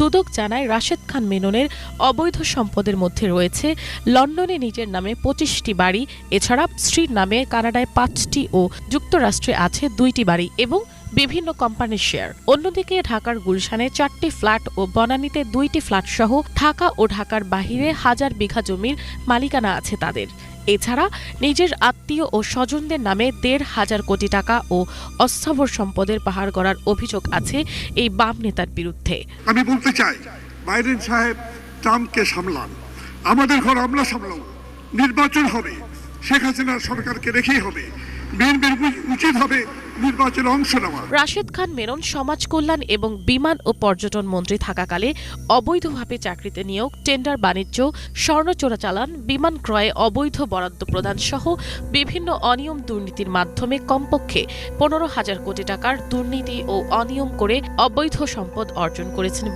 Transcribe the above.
দুদক জানায় রাশেদ খান মেননের অবৈধ সম্পদের মধ্যে রয়েছে লন্ডনে নিজের নামে 25টি বাড়ি, এছাড়া স্ত্রীর নামে কানাডায় 5টি ও যুক্তরাষ্ট্রে আছে 2টি বাড়ি এবং বিভিন্ন কোম্পানির শেয়ার। অন্যদিকে ঢাকার গুলশানে 4টি ফ্ল্যাট ও বনানীতে 2টি ফ্ল্যাট সহ ঢাকা ও ঢাকার বাহিরে 1000 বিঘা জমির মালিকানা আছে তাদের। এছাড়া নিজের আত্মীয় ও স্বজনদের নামে 1,500 কোটি টাকা ও অস্থাবর সম্পদের পাহাড় গড়ার অভিযোগ আছে এই বাম নেতার বিরুদ্ধে। আমি বলতে চাই, বাইডেন সাহেব ট্রাম্পকে সামলান, আমাদের ঘর আমরা সামলাম। নির্বাচন হবে, শেখ হাসিনার সরকারকে রেখেই হবে। বিএনপির উচিত হবে নির্বাচনে অংশ নেওয়া। রাশেদ খান মেনন সমাজ কল্যাণ এবং বিমান ও পর্যটন মন্ত্রী থাকাকালে অবৈধভাবে চাকরিতে নিয়োগ, টেন্ডার বাণিজ্য, স্বর্ণ চোরাচালান, বিমান ক্রয়ে অবৈধ বরাদ্দ প্রদান সহ বিভিন্ন অনিয়ম দুর্নীতির মাধ্যমে কমপক্ষে 15,000 কোটি টাকার দুর্নীতি ও অনিয়ম করে অবৈধ সম্পদ অর্জন করেছেন